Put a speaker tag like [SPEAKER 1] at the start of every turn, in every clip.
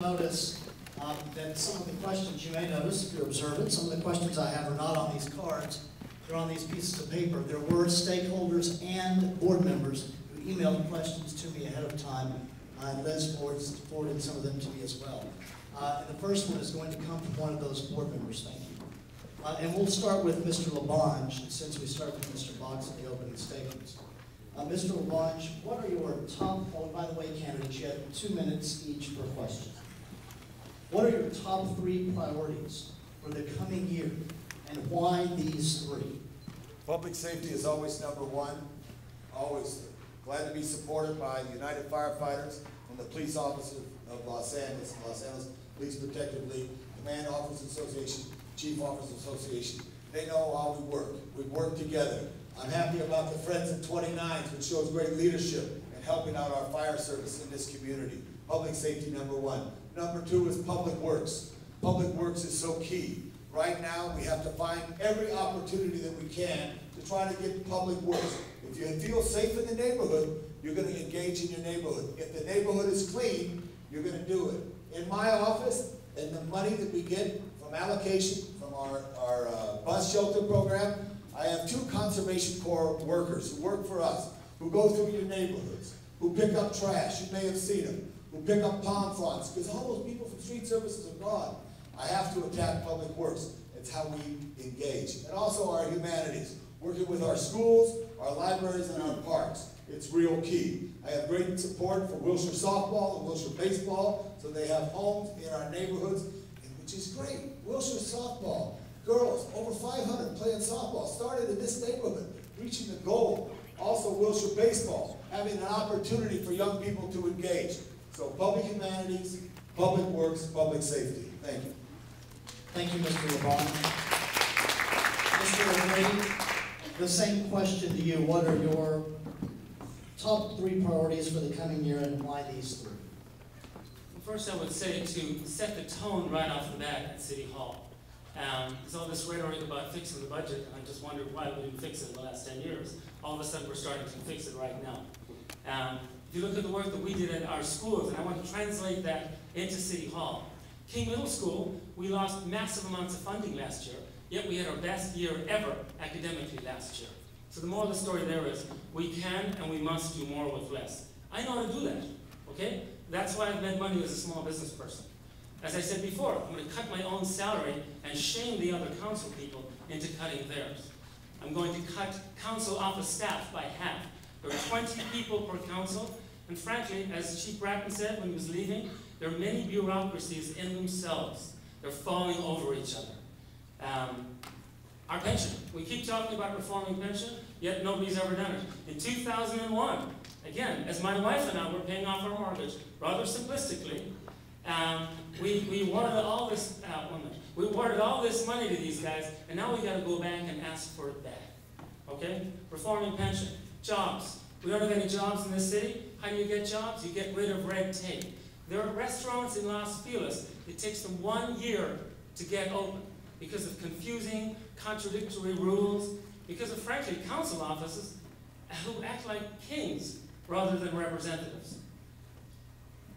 [SPEAKER 1] Notice that some of the questions you may notice, if you're observant, some of the questions I have are not on these cards. They're on these pieces of paper. There were stakeholders and board members who emailed questions to me ahead of time, and Liz forwarded some of them to me as well. And the first one is going to come from one of those board members. Thank you. And we'll start with Mr. LaBonge, since we start with Mr. Boggs in the opening statements. Mr. LaBonge, what are your top, oh, by the way, candidates, you have 2 minutes each per question. What are your top 3 priorities for the coming year, and why these 3?
[SPEAKER 2] Public safety is always number 1. Always glad to be supported by the United Firefighters and the police officers of Los Angeles Police Protective League, Command Officers Association, Chief Officers Association. They know how we work. We work together. I'm happy about the Friends at 29s, which shows great leadership in helping out our fire service in this community. Public safety, number 1. Number 2 is public works. Public works is so key. Right now, we have to find every opportunity that we can to try to get public works. If you feel safe in the neighborhood, you're going to engage in your neighborhood. If the neighborhood is clean, you're going to do it. In my office, and the money that we get from allocation from our bus shelter program, I have 2 Conservation Corps workers who work for us, who go through your neighborhoods, who pick up trash. You may have seen them. Who pick up pond fronts, because all those people from street services are gone. I have to attack public works. It's how we engage. And also our humanities, working with our schools, our libraries, and our parks. It's real key. I have great support for Wilshire softball and Wilshire baseball, so they have homes in our neighborhoods, which is great. Wilshire softball, girls, over 500 playing softball, started in this neighborhood, reaching the goal. Also Wilshire baseball, having an opportunity for young people to engage. So public humanities, public works, public safety. Thank you.
[SPEAKER 1] Thank you, Mr. LaBonge. Mr. O'Grady, the same question to you. What are your top 3 priorities for the coming year, and why these 3?
[SPEAKER 3] Well, first I would say to set the tone right off the bat at City Hall. There's all this rhetoric about fixing the budget, and I just wondered why we didn't fix it in the last 10 years. All of a sudden we're starting to fix it right now. If you look at the work that we did at our schools, and I want to translate that into City Hall. King Middle School, we lost massive amounts of funding last year, yet we had our best year ever academically last year. So the moral of the story there is, we can and we must do more with less. I know how to do that, okay? That's why I've made money as a small business person. As I said before, I'm going to cut my own salary and shame the other council people into cutting theirs. I'm going to cut council office staff by half. There are 20 people per council, and frankly, as Chief Bratton said when he was leaving, there are many bureaucracies in themselves. They're falling over each other. Our pension, we keep talking about reforming pension, yet nobody's ever done it. In 2001, again, as my wife and I were paying off our mortgage, rather simplistically, we awarded all this money to these guys, and now we got to go back and ask for it back. Okay? Reforming pension. Jobs. We don't have any jobs in this city. How do you get jobs? You get rid of red tape. There are restaurants in Los Feliz, it takes them 1 year to get open because of confusing, contradictory rules, because of, frankly, council offices who act like kings rather than representatives.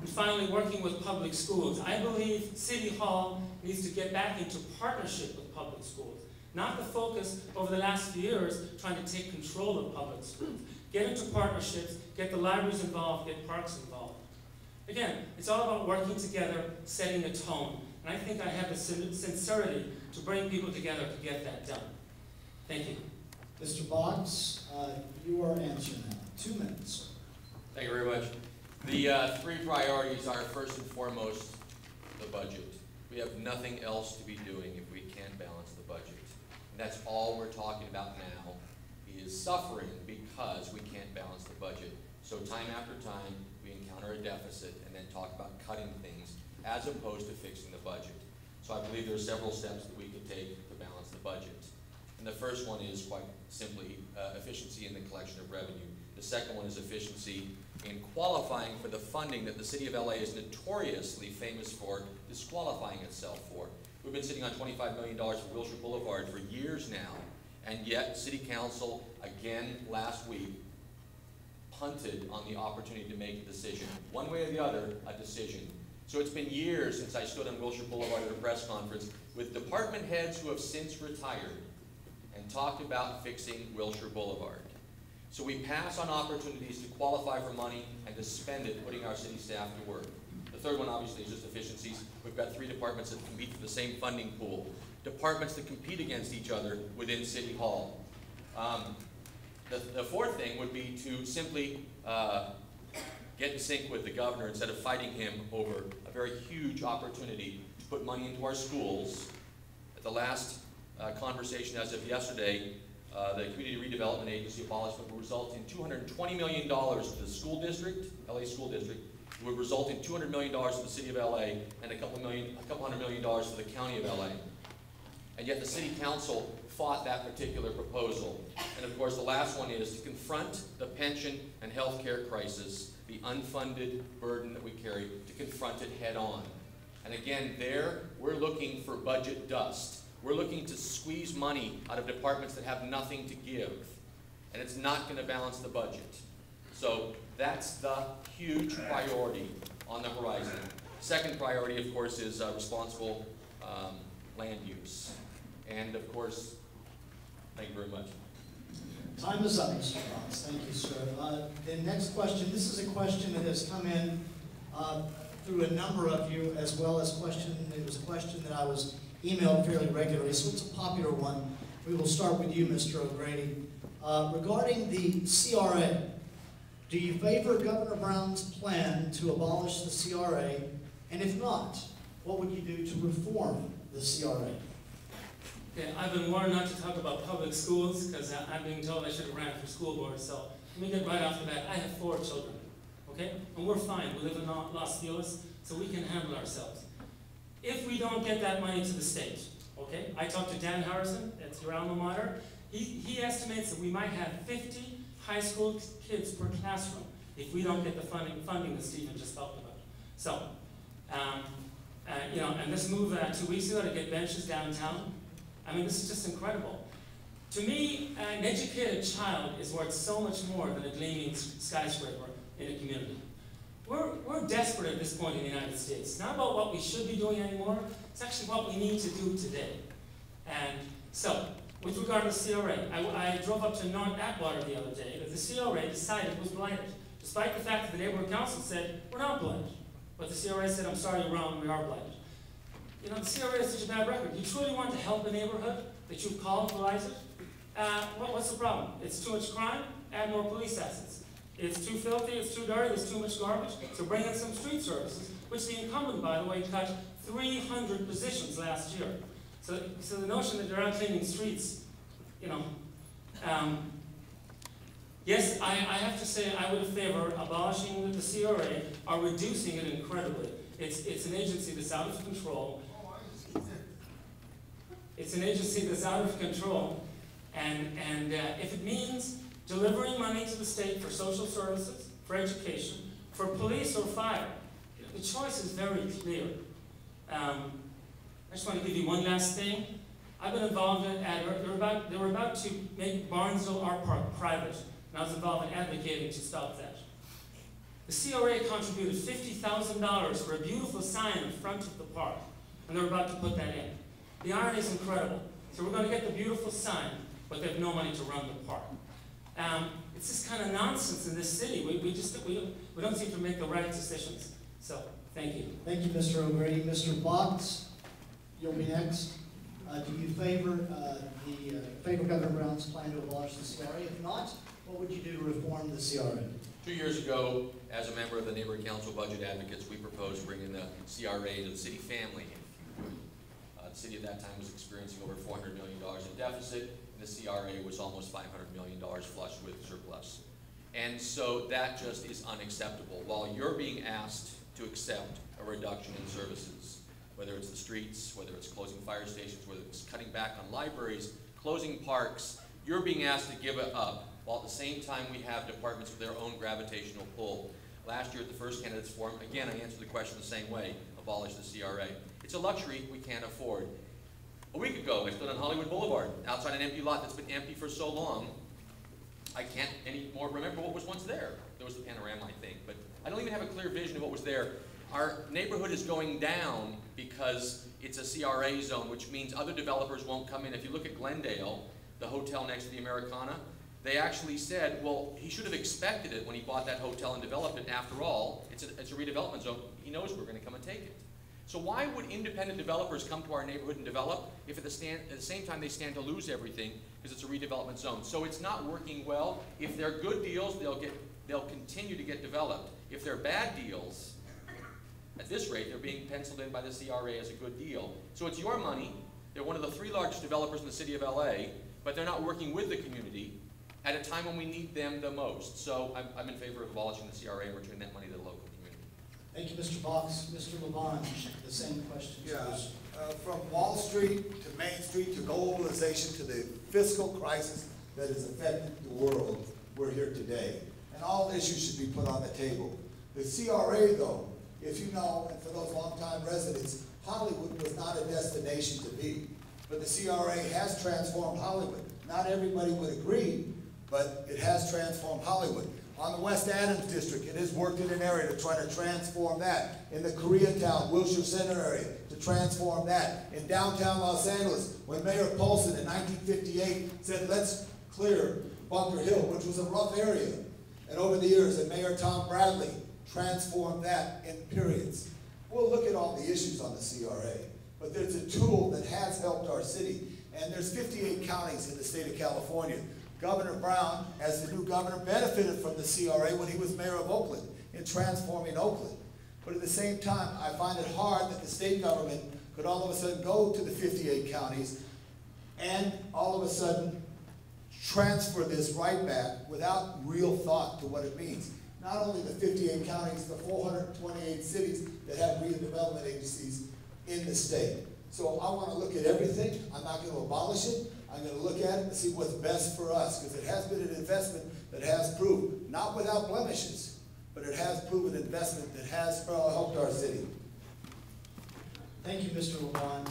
[SPEAKER 3] And finally, working with public schools. I believe City Hall needs to get back into partnership with public schools. Not the focus over the last few years trying to take control of public schools. Get into partnerships, get the libraries involved, get parks involved. Again, it's all about working together, setting a tone. And I think I have the sincerity to bring people together to get that done. Thank you.
[SPEAKER 1] Mr. Boggs, you are answering now. 2 minutes.
[SPEAKER 4] Thank you very much. The 3 priorities are, first and foremost, the budget. We have nothing else to be doing if we can't balance the budget. And that's all we're talking about now. He is suffering because we can't balance the budget. So time after time, we encounter a deficit and then talk about cutting things as opposed to fixing the budget. So I believe there are several steps that we could take to balance the budget. And the first one is quite simply efficiency in the collection of revenue. The second one is efficiency in qualifying for the funding that the City of LA is notoriously famous for disqualifying itself for. We've been sitting on $25 million for Wilshire Boulevard for years now, and yet City Council, again last week, punted on the opportunity to make a decision. One way or the other, a decision. So it's been years since I stood on Wilshire Boulevard at a press conference with department heads who have since retired and talked about fixing Wilshire Boulevard. So we pass on opportunities to qualify for money and to spend it putting our city staff to work. The third one obviously is just efficiencies. We've got 3 departments that compete for the same funding pool. Departments that compete against each other within City Hall. The fourth thing would be to simply get in sync with the governor instead of fighting him over a very huge opportunity to put money into our schools. At the last conversation as of yesterday, the Community Redevelopment Agency abolishment will result in $220 million to the school district, LA School District. It would result in $200 million to the city of LA and a couple $100 million to the county of LA. And yet the city council fought that particular proposal. And of course the last one is to confront the pension and health care crisis, the unfunded burden that we carry, to confront it head on. And again, there we're looking for budget dust. We're looking to squeeze money out of departments that have nothing to give. And it's not going to balance the budget. So that's the huge priority on the horizon. Second priority, of course, is responsible land use. And of course, thank you very much.
[SPEAKER 1] Time is up, Mr. Tomas. Thank you, sir. The next question, this is a question that has come in through a number of you, as well as it was a question that I was emailed fairly regularly, so it's a popular one. We will start with you, Mr. O'Grady. Regarding the CRA, do you favor Governor Brown's plan to abolish the CRA? And if not, what would you do to reform the CRA?
[SPEAKER 3] Okay, I've been warned not to talk about public schools because I'm being told I should have ran for school board. So let me get right off the bat. I have 4 children, okay? And we're fine. We live in Los Feliz, so we can handle ourselves. If we don't get that money to the state, okay? I talked to Dan Harrison, that's your alma mater. He estimates that we might have 50 high school kids per classroom if we don't get the funding that Stephen just talked about. So, you know, and this move 2 weeks ago to get benches downtown, I mean, this is just incredible. To me, an educated child is worth so much more than a gleaming skyscraper in a community. We're desperate at this point in the United States. It's not about what we should be doing anymore, it's actually what we need to do today. And so, with regard to the CRA, I drove up to North Atwater the other day, but the CRA decided it was blighted, despite the fact that the neighborhood council said, we're not blighted. But the CRA said, I'm sorry, you're wrong, we are blighted. You know, the CRA has such a bad record. You truly want to help a neighborhood that you've called to rise it? What's the problem? It's too much crime? Add more police assets. It's too filthy, it's too dirty, there's too much garbage, so bring in some street services, which the incumbent, by the way, cut 300 positions last year. So the notion that they're out cleaning streets, you know, yes, I have to say I would favor abolishing the CRA or reducing it incredibly. It's an agency that's out of control. It's an agency that's out of control, and if it means delivering money to the state for social services, for education, for police or fire, you know, the choice is very clear. I just want to give you one last thing. I've been involved in, they were about to make Barnesville Art Park private, and I was involved in advocating to stop that. The CRA contributed $50,000 for a beautiful sign in front of the park, and they're about to put that in. The irony is incredible. So we're going to get the beautiful sign, but they have no money to run the park. It's this kind of nonsense in this city. We don't seem to make the right decisions. So, thank you.
[SPEAKER 1] Thank you, Mr. O'Grady. Mr. Botts, you'll be next. Do you favor Governor Brown's plan to abolish the CRA? If not, what would you do to reform the CRA?
[SPEAKER 4] 2 years ago, as a member of the Neighborhood Council Budget Advocates, we proposed bringing the CRA to the city family, if you would. The city at that time was experiencing over $400 million in deficit, and the CRA was almost $500 million flush with surplus. And so that just is unacceptable. While you're being asked to accept a reduction in services, whether it's the streets, whether it's closing fire stations, whether it's cutting back on libraries, closing parks, you're being asked to give it up, while at the same time we have departments with their own gravitational pull. Last year at the first candidates forum, again, I answered the question the same way: abolish the CRA. It's a luxury we can't afford. A week ago, I stood on Hollywood Boulevard, outside an empty lot that's been empty for so long, I can't anymore remember what was once there. There was the panorama, I think, but I don't even have a clear vision of what was there. Our neighborhood is going down because it's a CRA zone, which means other developers won't come in. If you look at Glendale, the hotel next to the Americana, they actually said, well, he should have expected it when he bought that hotel and developed it. After all, it's a redevelopment zone. He knows we're going to come and take it. So why would independent developers come to our neighborhood and develop if at the same time they stand to lose everything because it's a redevelopment zone? So it's not working well. If they're good deals, they'll continue to get developed. If they're bad deals, at this rate, they're being penciled in by the CRA as a good deal. So it's your money. They're one of the 3 largest developers in the city of LA, but they're not working with the community at a time when we need them the most. So I'm in favor of abolishing the CRA and returning that money to the local community.
[SPEAKER 1] Thank you, Mr. Box. Mr. LaBonge, the same question.
[SPEAKER 2] Yeah, from Wall Street to Main Street to globalization to the fiscal crisis that has affected the world, we're here today. And all issues should be put on the table. The CRA, though, if you know, and for those longtime residents, Hollywood was not a destination to be. But the CRA has transformed Hollywood. Not everybody would agree, but it has transformed Hollywood. On the West Adams district, it has worked in an area to try to transform that. In the Koreatown, Wilshire Center area, to transform that. In downtown Los Angeles, when Mayor Polson in 1958 said, let's clear Bunker Hill, which was a rough area. And over the years, and Mayor Tom Bradley transformed that in periods. We'll look at all the issues on the CRA, but there's a tool that has helped our city. And there's 58 counties in the state of California. Governor Brown, as the new governor, benefited from the CRA when he was mayor of Oakland in transforming Oakland. But at the same time, I find it hard that the state government could all of a sudden go to the 58 counties and all of a sudden transfer this right back without real thought to what it means. Not only the 58 counties, the 428 cities that have redevelopment agencies in the state. So I want to look at everything. I'm not going to abolish it. I'm going to look at it and see what's best for us, because it has been an investment that has proved, not without blemishes, but it has proven an investment that has helped our city.
[SPEAKER 1] Thank you, Mr. LaBonge.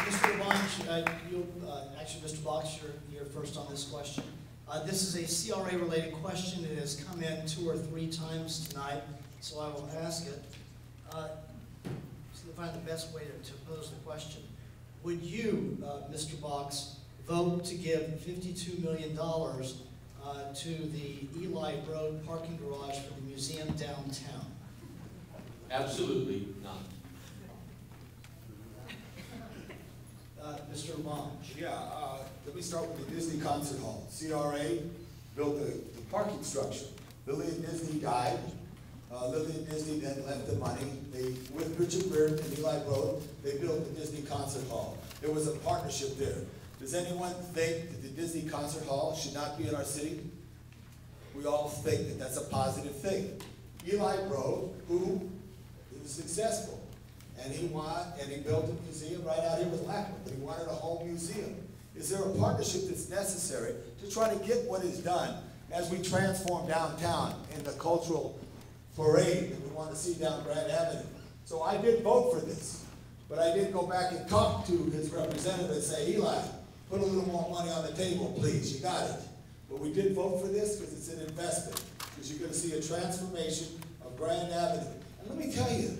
[SPEAKER 1] Mr. LaBonge, actually, Mr. Box, you're first on this question. This is a CRA-related question. It has come in 2 or 3 times tonight, so I will ask it. To find the best way to pose the question. Would you, Mr. Box, vote to give $52 million to the Eli Road parking garage for the museum downtown?
[SPEAKER 4] Absolutely not.
[SPEAKER 1] Mr. LaBonge.
[SPEAKER 2] Yeah, let me start with the Disney Concert Hall. CRA built the parking structure. Lillian Disney died. Lillian Disney then left the money. With Richard Reardon and Eli Road, they built the Disney Concert Hall. There was a partnership there. Does anyone think that the Disney Concert Hall should not be in our city? We all think that that's a positive thing. Eli Road, who was successful, and he built a museum right out here with Lackman, but he wanted a whole museum. Is there a partnership that's necessary to try to get what is done as we transform downtown in the cultural parade that we want to see down Grand Avenue? So I did vote for this, but I did go back and talk to his representative and say, Eli, put a little more money on the table, please, you got it. But we did vote for this because it's an investment, because you're going to see a transformation of Grand Avenue. And let me tell you,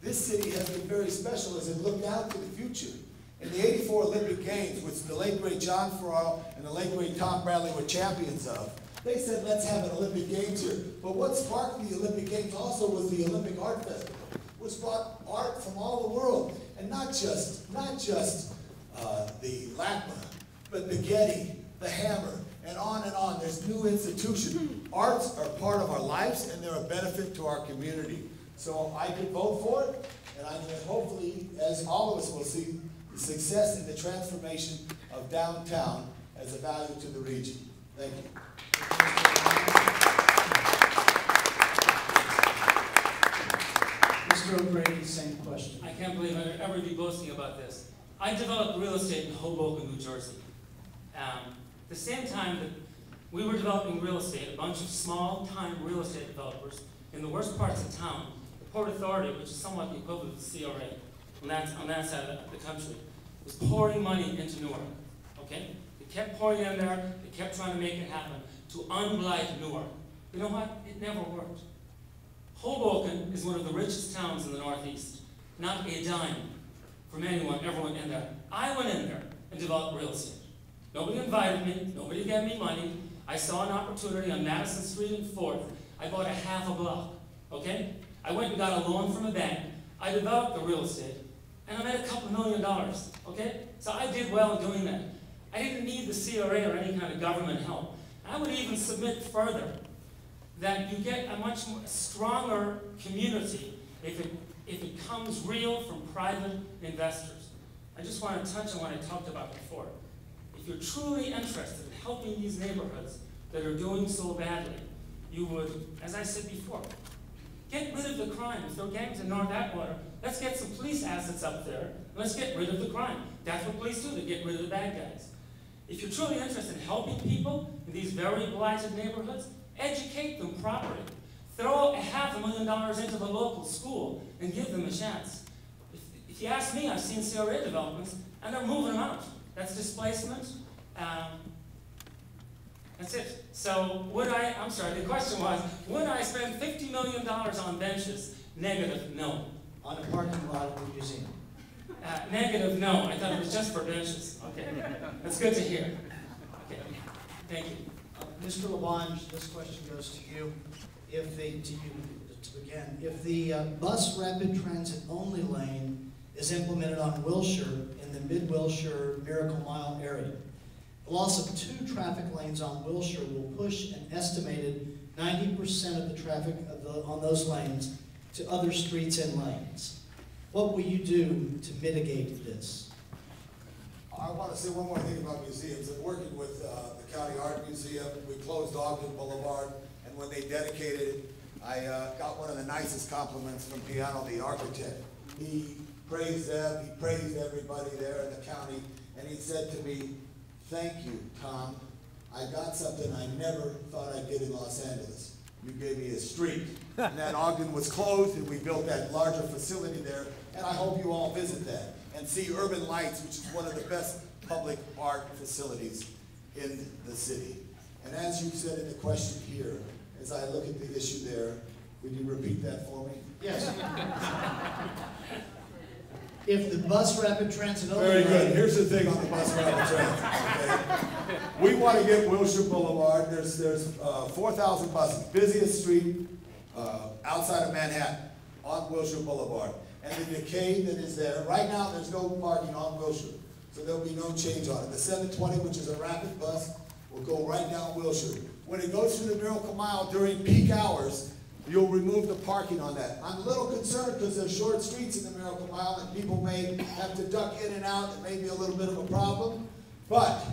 [SPEAKER 2] this city has been very special as it looked out to the future. In the '84 Olympic Games, which the late great John Ferraro and the late great Tom Bradley were champions of, they said, let's have an Olympic Games here. But what sparked the Olympic Games also was the Olympic Art Festival, which brought art from all the world. And not just the LACMA, but the Getty, the Hammer, and on and on. There's new institutions. Arts are part of our lives, and they're a benefit to our community. So I could vote for it, and I mean, hopefully, as all of us will see, the success in the transformation of downtown as a value to the region. Thank you.
[SPEAKER 1] Mr. O'Grady, same question.
[SPEAKER 3] I can't believe I would ever be boasting about this. I developed real estate in Hoboken, New Jersey. The same time that we were developing real estate, a bunch of small-time real estate developers in the worst parts of town, the Port Authority, which is somewhat the equivalent of the CRA on that side of the country, was pouring money into Newark, okay? They kept pouring in there, they kept trying to make it happen to unblight Newark. You know what? It never worked. Hoboken is one of the richest towns in the Northeast. Not a dime from anyone ever went in there. I went in there and developed real estate. Nobody invited me. Nobody gave me money. I saw an opportunity on Madison Street and 4th. I bought a half a block, okay? I went and got a loan from a bank. I developed the real estate, and I made a couple $1 million, okay? So I did well in doing that. I didn't need the CRA or any kind of government help. I would even submit further that you get a much more stronger community if it comes real from private investors. I just want to touch on what I talked about before. If you're truly interested in helping these neighborhoods that are doing so badly, you would, as I said before, get rid of the crime. If there are gangs in North Atwater, let's get some police assets up there. Let's get rid of the crime. That's what police do. They get rid of the bad guys. If you're truly interested in helping people in these very blighted neighborhoods, educate them properly. Throw $500,000 into the local school and give them a chance. If you ask me, I've seen CRA developments, and they're moving them out. That's displacement. That's it. So I'm sorry, the question was, would I spend $50 million on benches? Negative, no.
[SPEAKER 1] On a parking lot at the museum.
[SPEAKER 3] Negative, no. I thought it was just for benches. Okay, that's good to hear. Okay, thank you.
[SPEAKER 1] Mr. LaBonge, this question goes to you. If the bus rapid transit only lane is implemented on Wilshire in the mid-Wilshire Miracle Mile area, the loss of 2 traffic lanes on Wilshire will push an estimated 90% of the traffic on those lanes to other streets and lanes. What will you do to mitigate this?
[SPEAKER 2] I want to say one more thing about museums. I'm working with the County Art Museum. We closed Ogden Boulevard, and when they dedicated it, I got one of the nicest compliments from Piano, the architect. He praised them, he praised everybody there in the county, and he said to me, "Thank you, Tom. I got something I never thought I'd get in Los Angeles. You gave me a street." And that Ogden was closed, and we built that larger facility there, and I hope you all visit that and see Urban Lights, which is one of the best public art facilities in the city. And as you said in the question here, as I look at the issue there, would you repeat that for me?
[SPEAKER 1] Yes. If the bus rapid transit only
[SPEAKER 2] Very good.
[SPEAKER 1] lane-
[SPEAKER 2] Here's the thing on the bus rapid transit. Okay? We want to get Wilshire Boulevard. There's 4,000 buses, busiest street outside of Manhattan on Wilshire Boulevard. And the decay that is there, right now there's no parking on Wilshire, so there'll be no change on it. The 720, which is a rapid bus, will go right down Wilshire. When it goes through the Miracle Mile during peak hours, you'll remove the parking on that. I'm a little concerned because there's short streets in the Miracle Mile and people may have to duck in and out. It may be a little bit of a problem, but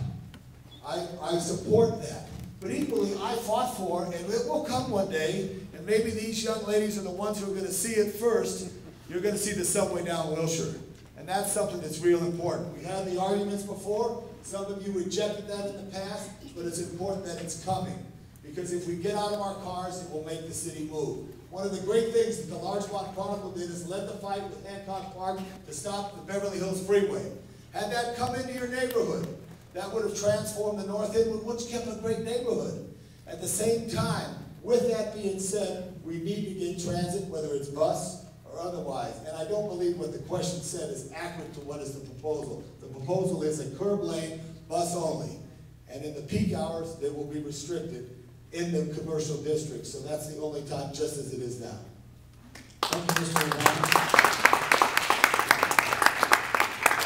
[SPEAKER 2] I support that. But equally, I fought for, and it will come one day, and maybe these young ladies are the ones who are going to see it first. You're going to see the subway down Wilshire. And that's something that's real important. We had the arguments before. Some of you rejected that in the past, but it's important that it's coming. Because if we get out of our cars, it will make the city move. One of the great things that the Larchmont Chronicle did is led the fight with Hancock Park to stop the Beverly Hills Freeway. Had that come into your neighborhood, that would have transformed the North End, which kept a great neighborhood. At the same time, with that being said, we need to get transit, whether it's bus or otherwise. And I don't believe what the question said is accurate to what is the proposal. The proposal is a curb lane, bus only. And in the peak hours, they will be restricted in the commercial district. So that's the only time, just as it is now.
[SPEAKER 1] Thank you, Mr. LaBonge.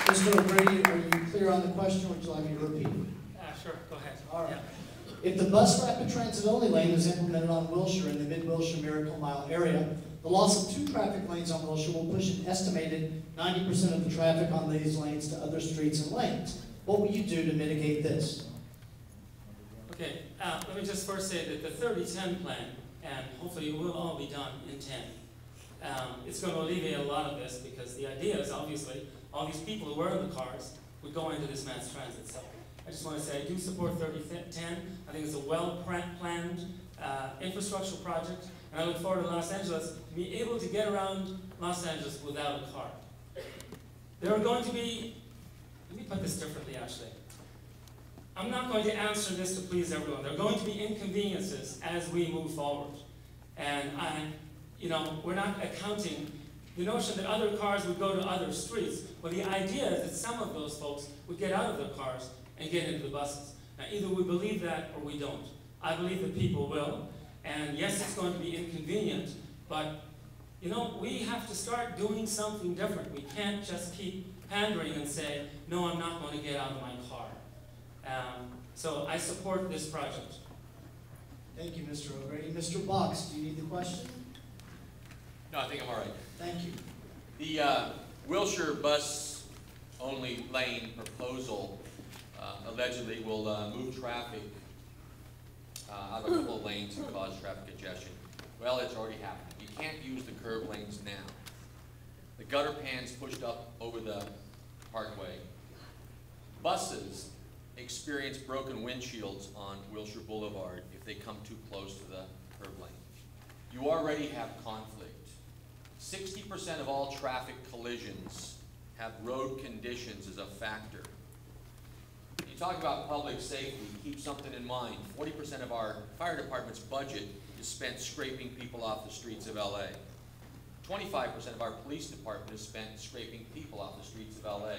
[SPEAKER 1] Mr. O'Grady, are you clear on the question, or would you like me to repeat it?
[SPEAKER 3] Sure, go ahead.
[SPEAKER 1] All right.
[SPEAKER 3] Yeah.
[SPEAKER 1] If the bus rapid transit only lane is implemented on Wilshire in the mid-Wilshire Miracle Mile area, the loss of 2 traffic lanes on Wilshire will push an estimated 90% of the traffic on these lanes to other streets and lanes. What will you do to mitigate this?
[SPEAKER 3] Okay, let me just first say that the 30-10 plan, and hopefully it will all be done in 10, it's going to alleviate a lot of this, because the idea is obviously all these people who were in the cars would go into this mass transit. So I just want to say I do support 30-10. I think it's a well-planned infrastructure project, and I look forward to Los Angeles being able to get around Los Angeles without a car. There are going to be, let me put this differently actually. I'm not going to answer this to please everyone. There are going to be inconveniences as we move forward. And we're not accounting the notion that other cars would go to other streets. Well, the idea is that some of those folks would get out of their cars and get into the buses. Now, either we believe that or we don't. I believe that people will. And yes, it's going to be inconvenient, but we have to start doing something different. We can't just keep pandering and say, no, I'm not going to get out of my car. So I support this project.
[SPEAKER 1] Thank you, Mr. O'Grady. Mr. Box, do you need the question?
[SPEAKER 4] No, I think I'm all right.
[SPEAKER 1] Thank you.
[SPEAKER 4] The Wilshire bus-only lane proposal allegedly will move traffic out of a couple of lanes and cause traffic congestion. Well, it's already happened. You can't use the curb lanes now. The gutter pans pushed up over the parkway. Buses experience broken windshields on Wilshire Boulevard if they come too close to the curb lane. You already have conflict. 60% of all traffic collisions have road conditions as a factor. You talk about public safety, keep something in mind. 40% of our fire department's budget is spent scraping people off the streets of LA. 25% of our police department is spent scraping people off the streets of LA.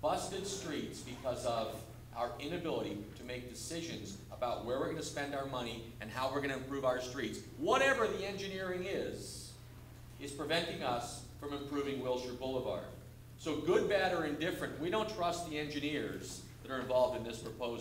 [SPEAKER 4] Busted streets because of our inability to make decisions about where we're going to spend our money and how we're going to improve our streets. Whatever the engineering is preventing us from improving Wilshire Boulevard. So good, bad, or indifferent, we don't trust the engineers that are involved in this proposal.